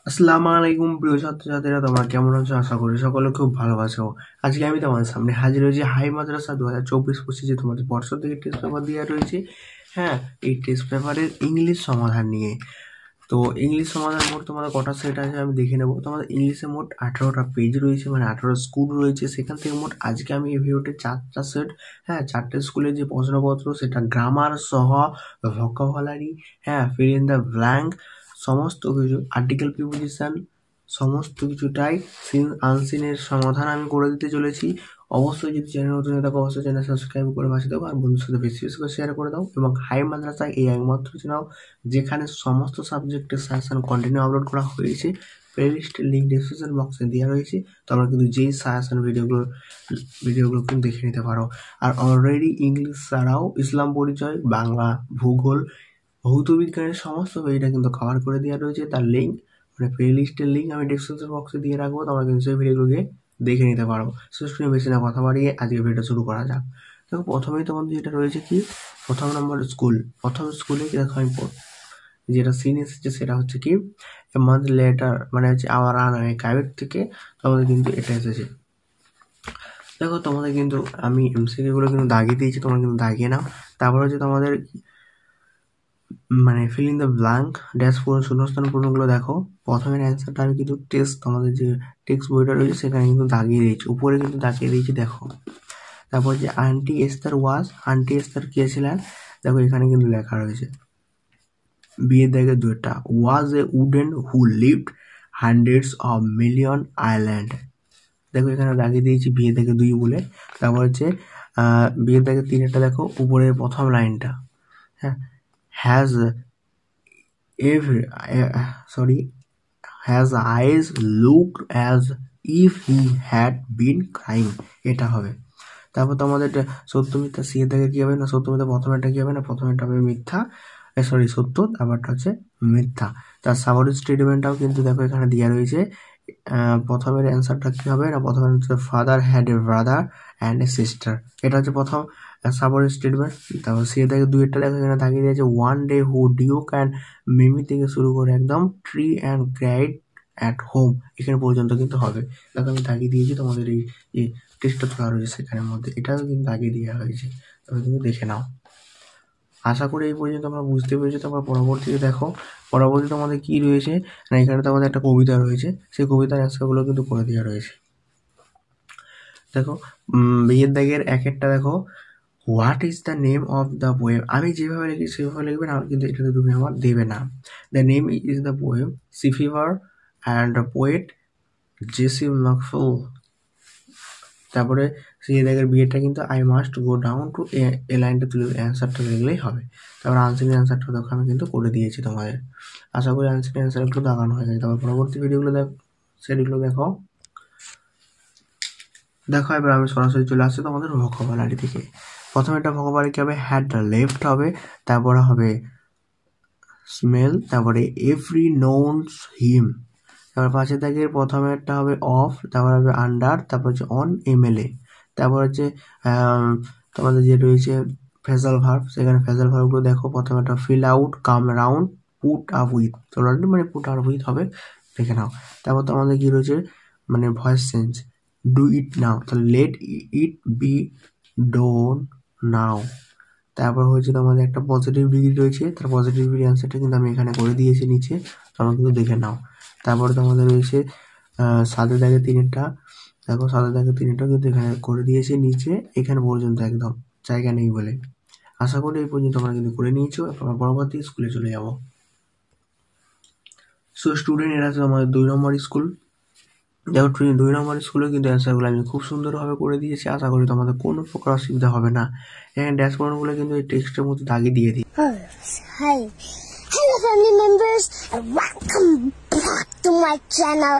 আসসালামু আলাইকুম প্রিয় ছাত্রছাত্রীরা, তোমরা কেমন আছো? আশা করি সকলে খুব ভালো আছো। আজকে আমি তোমাদের সামনে হাজির হয়েছি হাই মাদ্রাসা 2024-25 তোমাদের বর্ষ থেকে টেস্ট পেপার দেওয়া রয়েছে। হ্যাঁ, এই টেস্ট পেপারের ইংলিশ সমাধান নিয়ে। তো ইংলিশ সমাধান মোট তোমাদের কটা সেট আছে আমি দেখে নেবো। তোমাদের ইংলিশে মোট 18টা পেজ রয়েছে, মানে 18 স্কুল রয়েছে। সেখান থেকে মোট আজকে আমি এই ভিডিওতে 4টা সেট, হ্যাঁ 4টে স্কুলের যে প্রশ্নপত্র সেটা গ্রামার সহ ভোকাবুলারি, হ্যাঁ ফিল ইন দ্য ব্ল্যাঙ্ক, সমস্ত কিছু আর্টিকেল প্রিপোজিশন সমস্ত কিছুটাই সিন আনসিনের সমাধান আমি করে দিতে চলেছি। অবশ্যই যদি চ্যানেল নতুন হয়ে থাকো অবশ্যই চ্যানেল সাবস্ক্রাইব করে পাশে দাও আর বন্ধুর সাথে বেশি বেশি করে শেয়ার করে দাও। এবং হাই মাদ্রাসা এই একমাত্র চ্যানেল যেখানে সমস্ত সাবজেক্টের সাজেশন কন্টিনিউ আপলোড করা হয়েছে। প্লেলিস্টের লিঙ্ক ডিসক্রিপশন বক্সে দেওয়া রয়েছে, তোমরা কিন্তু যেই সাজেশন ভিডিওগুলো কিন্তু দেখে নিতে পারো। আর অলরেডি ইংলিশ ছাড়াও ইসলাম পরিচয়, বাংলা, ভূগোল, ভৌত বিজ্ঞানের সমস্ত বইটা কিন্তু কভার করে দেওয়া রয়েছে। তার লিঙ্ক মানে প্লে লিস্টের লিঙ্ক আমি ডিসক্রিপশন বক্সে দিয়ে রাখবো, তোমরা কিন্তু সেই ভিডিওগুলোকে দেখে নিতে পারো। শেষ করে বেশি না কথা বাড়িয়ে আজকে ভিডিওটা শুরু করা যাক। দেখো প্রথমেই তোমাদের যেটা রয়েছে কি, প্রথম নম্বর স্কুল। প্রথম স্কুলে দেখো আমি যেটা সিন এসেছে সেটা হচ্ছে কি, এ মান্থ লেটার, মানে হচ্ছে আওয়ার রানওয়ে কাইবেট থেকে তোমাদের কিন্তু এটা এসেছে। দেখো তোমাদের কিন্তু আমি এমসিকিউগুলো কিন্তু দাগিয়ে দিয়েছি, তোমরা কিন্তু দাগিয়ে নাও। তারপর হচ্ছে তোমাদের মানে fill in the blank dash পূরণ শূন্যস্থান পূরণগুলো দেখো। প্রথমের অ্যান্সারটা আমি কিন্তু তোমাদের যে টেক্সট বইটা রয়েছে সেখানে কিন্তু দাগিয়ে দিয়েছি, উপরে কিন্তু দাগিয়ে দিয়েছি দেখো। তারপর যে আন্টি এস্তার আন্টি এস্তার কে ছিলেন, দেখো এখানে কিন্তু লেখা রয়েছে বিয়ের দাগে দুইটা, was a wooden who lived hundreds of million island. দেখো এখানে দাগিয়ে দিয়েছি বিয়ে দাগে 2 বলে। তারপর হচ্ছে বিয়ের দাগে 3-টা দেখো উপরের প্রথম লাইনটা, হ্যাঁ has has eyes looked as if he had been crying, এটা হবে। তারপর তোমাদের সত্য মিথ্যা সি এর দাগে কি হবে না, সত্য মিথ্যা প্রথমেরটা কি হবে না, প্রথমেরটা হবে মিথ্যা, সত্য, তারপরটা হচ্ছে মিথ্যা। তার সাবঅর্ডিনেট স্টেটমেন্টটাও কিন্তু দেখো এখানে দেওয়া রয়েছে। প্রথমের অ্যান্সারটা কি হবে না, প্রথমের হচ্ছে father had a brother and a sister, এটা হচ্ছে প্রথম সাবঅর্ডিনেট স্টেটমেন্ট। তারপর সি এর দাগে 2-টা দেখো এখানে দাগিয়ে দিয়েছে one day who Duke and Mimi থেকে শুরু করে একদম tree and grid at home এখানে পর্যন্ত কিন্তু হবে। দেখো আমি দাগিয়ে দিয়েছি তোমাদের এই যে টেস্টটা তোলা রয়েছে সেখানের মধ্যে, এটাও কিন্তু দাগিয়ে দেওয়া হয়েছে, তবে তুমি দেখে নাও। আশা করি এই পর্যন্ত আমরা বুঝতে পেরেছি। তারপর পরবর্তীতে দেখো, পরবর্তীতে আমাদের কি রয়েছে না, এখানে তো আমাদের একটা কবিতা রয়েছে, সেই কবিতার অ্যান্সারগুলো কিন্তু করে দেওয়া রয়েছে। দেখো বিয়ের দাগের একটা দেখো, what is the name of the poem, আমি যেভাবে লিখি সেভাবে লিখবেন, আর কিন্তু এটাতে তুমি আমার দেবে না। The name is the poem sea fever and poet JC Masefield. তারপরে সেই দাগের বিয়েটা কিন্তু I must go down to a লাইনটা তুলে অ্যান্সারটা লিখলেই হবে। তারপর আনসারের অ্যান্সারটা দেখো আমি কিন্তু করে দিয়েছি তোমাদের। আশা করি আনসারের অ্যান্সারগুলো দাগানো হয়ে গেছে। তারপর পরবর্তী ভিডিওগুলো সেগুলো দেখো। এবার আমি সরাসরি চলে আসছি তোমাদের ভোকাবুলারি থেকে। প্রথমে একটা ভোকাবুলারি কি হবে, হ্যাড লেফট হবে, তারপরে হবে স্মেল, তারপরে এভরি নোনস হিম। তারপর পাশের দাগের প্রথমে একটা হবে অফ, তারপর হবে আন্ডার, তারপর হচ্ছে অন এমএলএ। তারপর হচ্ছে তোমাদের যে রয়েছে ফেজাল ভার্ব, সেখানে ফেজাল ভার্বগুলো দেখো। প্রথমে একটা fill out, come round, put up with, already মানে পুট আপ উইথ হবে, দেখে নাও। তারপর তোমাদের কি রয়েছে মানে voice change, do it now, তাহলে লেট ইট বি ডোন নাও। তারপর হচ্ছে তোমাদের একটা পজিটিভ ডিগ্রি রয়েছে, তার পজিটিভ ডিগ্রি অ্যান্সারটা কিন্তু আমি এখানে করে দিয়েছি নিচে, তোমরা কিন্তু দেখে নাও। তারপরে তোমাদের রয়েছে সাদা দাগে 3-টা, দেখো সাদা দাগে 3-টা কিন্তু এখানে করে দিয়েছি নিচে, এখানে পর্যন্ত একদম জায়গা নেই বলে। আশা করি এই পর্যন্ত তোমরা কিন্তু করে নিয়েছো। আমরা পরবর্তী স্কুলে চলে যাব। সো স্টুডেন্ট, এরা হচ্ছে আমাদের 2 নম্বর স্কুল। দেখো 2 নম্বর স্কুলে কিন্তু অ্যান্সারগুলো আমি খুব সুন্দরভাবে করে দিয়েছি। আশা করি তোমাদের কোনো প্রকার অসুবিধা হবে না। এখানে ড্যাশবোর্ডগুলো কিন্তু এই টেক্সটের মধ্যে দাগিয়ে দিয়ে দিই। Hi. Hello family members and welcome back to my channel.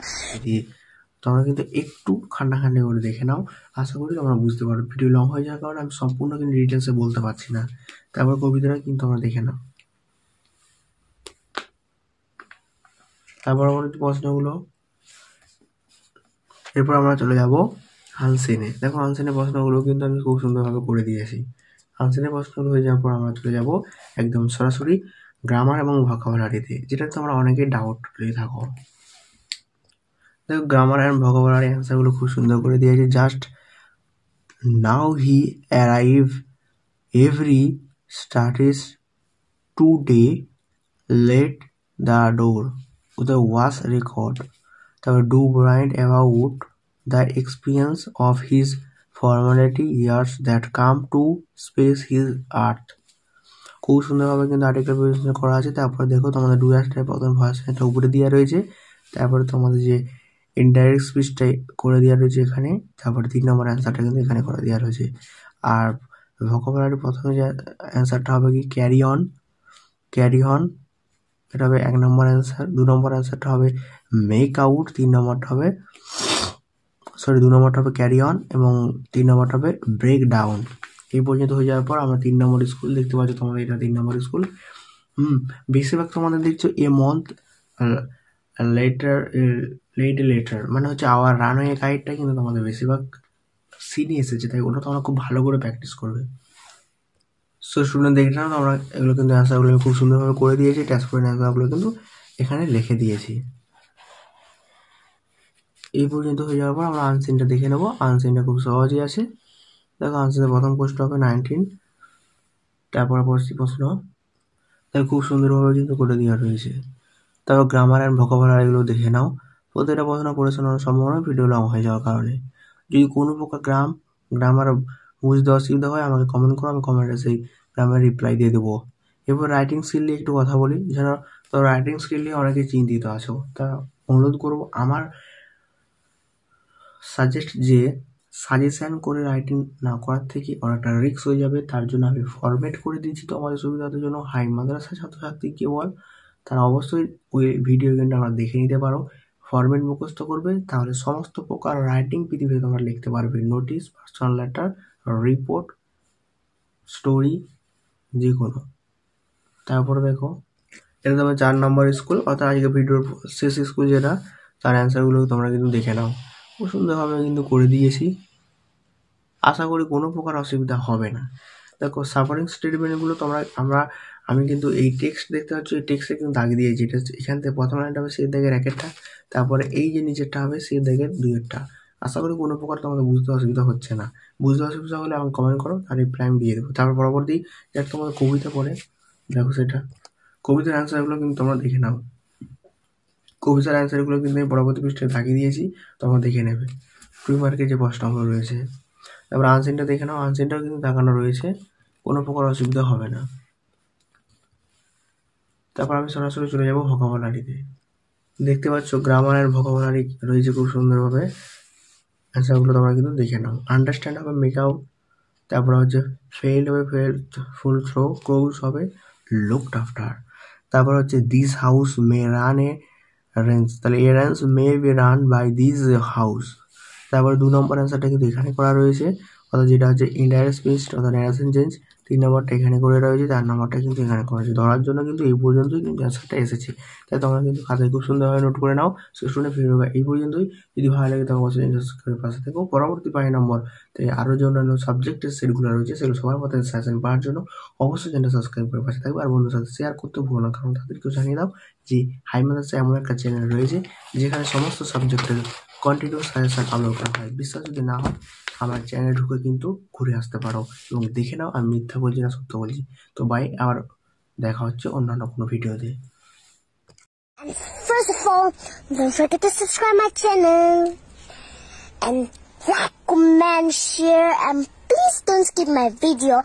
তোমরা কিন্তু একটু খান্ডাখান্ডি করে দেখে নাও, আশা করি তোমরা বুঝতে পারো। ভিডিও লং হয়ে যাওয়ার কারণে আমি সম্পূর্ণ কিন্তু ডিটেলসে বলতে পারছি না। তারপর কবিতাটা কিন্তু তোমরা দেখে নাও। তারপর পরবর্তী প্রশ্নগুলো, এরপর আমরা চলে যাব আনসিনে। দেখো আনসিনের প্রশ্নগুলো কিন্তু আমি খুব সুন্দরভাবে করে দিয়েছি। আনসিনের প্রশ্নগুলো হয়ে যাওয়ার পর আমরা চলে যাব একদম সরাসরি গ্রামার এবং ভোকাবুলারিতে, যেটা তোমরা অনেকেই ডাউট পেয়ে থাকো। দেখো গ্রামার অ্যান্ড ভোকাবুলারি অ্যান্সারগুলো খুব সুন্দর করে দিয়েছে। Just now he arrive every starts today let the door with wash record. তারপর do brined about the experience of his formality years that come to space his earth. খুব সুন্দরভাবে কিন্তু article presentation করা আছে। তারপরে দেখো তোমাদের ডু অ্যাস্টার প্রথম ভার্সনটা উপরে দেওয়া রয়েছে। তারপরে তোমাদের যে ইনডাইরেক্ট স্পিচটা করে দেওয়া রয়েছে এখানে। তারপরে 3 নম্বর অ্যান্সারটা কিন্তু এখানে করে দেওয়া রয়েছে। আর ভোকাবুলারি প্রথমে যে অ্যান্সারটা হবে কি ক্যারি অন, ক্যারি অন এটা হবে 1 নম্বর অ্যান্সার। 2 নম্বর অ্যান্সারটা হবে মেক আউট, 3 নম্বরটা হবে 2 নম্বরটা হবে ক্যারি অন এবং 3 নম্বরটা হবে ব্রেক ডাউন। এই পর্যন্ত হয়ে যাওয়ার পর আমরা 3 নম্বর স্কুল দেখতে পাচ্ছি তোমাদের, এটা 3 নম্বর স্কুল। বেশিরভাগ তোমাদের দেখছো এ মন্থ লেটার মানে হচ্ছে আওয়ার রানওয়ে গাইডটা কিন্তু তোমাদের বেশিরভাগ সিনে এসেছে, তাই ওটা তোমরা খুব ভালো করে প্র্যাকটিস করবে। সো স্টুডেন্ট দেখলাম আমরা এগুলো কিন্তু অ্যান্সারগুলো খুব সুন্দরভাবে করে দিয়েছি। ট্যাক্সপয়েন্ট অ্যান্সারগুলো কিন্তু এখানে লিখে দিয়েছি। এই পর্যন্ত হয়ে যাওয়ার পর আমরা আনসিনটা দেখে নেবো। আনসিনটা খুব সহজই আছে। দেখো আনসিনের প্রথম প্রশ্ন হবে 19, তারপর প্রশ্ন তাই খুব সুন্দরভাবে কিন্তু করে দেওয়া রয়েছে। তারপর গ্রামার অ্যান্ড ভোকাবুলারি এগুলো দেখে নাও। প্রত্যেকটা প্রশ্ন পড়ে শোনানোর সম্ভাবনা ভিডিও লং হয়ে যাওয়ার কারণে। যদি কোনো প্রকার গ্রামার বুঝতে অসুবিধা হয় আমাকে কমেন্ট করো, আমি কমেন্টে সেই গ্রামের রিপ্লাই দিয়ে দেবো। এরপর রাইটিং স্কিল নিয়ে একটু কথা বলি। যারা তো রাইটিং স্কিল নিয়ে অনেকে চিন্তিত আছো, তা অনুরোধ করবো আমার সাজেশন করে রাইটিং না করার থেকে অনেকটা রিস্ক হয়ে যাবে। তার জন্য আমি ফরম্যাট করে দিচ্ছি তোমাদের সুবিধার জন্য। হাই মাদ্রাসা ছাত্রছাত্রী কেবল তারা অবশ্যই ওই ভিডিও গেমটা আমরা দেখে নিতে পারো। ফরম্যাট মুখস্থ করবে, তাহলে সমস্ত প্রকার রাইটিং পৃথিবীতে তোমরা লিখতে পারবে। Notice, personal letter, report, story, যে কোনো। তারপরে দেখো এটা তোমার 4 নম্বর স্কুল, অর্থাৎ আজকে ভিডিওর শেষ স্কুল যেটা, তার অ্যান্সারগুলো তোমরা কিন্তু দেখে নাও। খুব সুন্দরভাবে কিন্তু করে দিয়েছি, আশা করি কোনো প্রকার অসুবিধা হবে না। দেখো সাফারিং স্টেটমেন্টগুলো আমি কিন্তু এই টেক্সট দেখতে পাচ্ছি, এই টেক্সটে কিন্তু দাগ দিয়েছি। এটা এখান থেকে প্রথম লাইনটা হবে সে দাগের 1-টা, তারপরে এই যে নিচেরটা হবে সে দাগের 2-টা। আশা করি কোনো প্রকার তোমাদের বুঝতে অসুবিধা হচ্ছে না। বুঝতে অসুবিধা হলে আমাকে কমেন্ট করো, তার রিপ্লাই আমি দিয়ে দেবো। তারপর পরবর্তী যাক তোমাদের কবিতা পড়ে দেখো, সেটা কবিতার অ্যান্সারগুলো কিন্তু তোমরা দেখে নাও। কবিতার অ্যান্সারগুলো কিন্তু আমি পরবর্তী পৃষ্ঠায় দাগিয়ে দিয়েছি, তোমরা দেখে নেবে। 2 মার্কের যে প্রশ্নগুলো রয়েছে। তারপর আনসিনটা দেখে নাও, আনসিনটাও কিন্তু দেখানো রয়েছে, কোনো প্রকার অসুবিধা হবে না। তারপর আমি সরাসরি চলে যাবো ভোকাবুলারিতে। দেখতে পাচ্ছ গ্রামার আর ভোকাবুলারি রয়েছে খুব সুন্দরভাবে। অ্যান্সারগুলো তোমরা কিন্তু দেখে নাও। আন্ডারস্ট্যান্ড হবে মেক আউট, তারপর হচ্ছে ফেইল হবে ফুল থ্রো, ক্লোজ হবে লুকড আফটার। তারপর হচ্ছে this house may run a range, তাহলে a range may be run by this house. তারপরে 2 নম্বর অ্যান্সারটা কিন্তু এখানে করা রয়েছে, অর্থাৎ যেটা হচ্ছে ইনডাইরেক্ট স্পিচ অর্থাৎ ন্যারেশন চেঞ্জ। 3 নম্বরটা এখানে করে রয়েছে, 4 নম্বরটা কিন্তু এখানে করা হয়েছে। ধরার জন্য কিন্তু এই পর্যন্তই কিন্তু অ্যান্সারটা এসেছে, তাই তোমরা কিন্তু খাতায় খুব সুন্দরভাবে নোট করে নাও। স্টুডেন্ট ভিডিও এই পর্যন্তই। যদি ভালো লাগে তখন অবশ্যই সাবস্ক্রাইব পাশে থেকো। পরবর্তী 5 নম্বর তাই আরও যে অন্যান্য সাবজেক্টের সেটগুলো রয়েছে সেগুলো সবার মধ্যে সাজেশন পাওয়ার জন্য অবশ্যই চ্যানেলটা সাবস্ক্রাইব করে পাশে থাকবে। আর বন্ধুদের সাথে শেয়ার করতে ভুলো না, কারণ তাদেরকেও জানিয়ে দাও যে হাই মাদ্রাসা এমন একটা চ্যানেল রয়েছে যেখানে সমস্ত সাবজেক্টের কন্টিনিউ সাজেশন আপলোড করা হয়। বিশ্বাস যদি না হয় আমার চ্যানেলে ঢুকে কিন্তু ঘুরে আসতে পারো এবং দেখে নাও আমি মিথ্যা বলছি না সত্য বলছি। তো বাই, আবার দেখা হচ্ছে অন্যান্য কোনো ভিডিওতে। And first of all, don't forget to subscribe my channel. And like, comment, share, and please don't skip my video.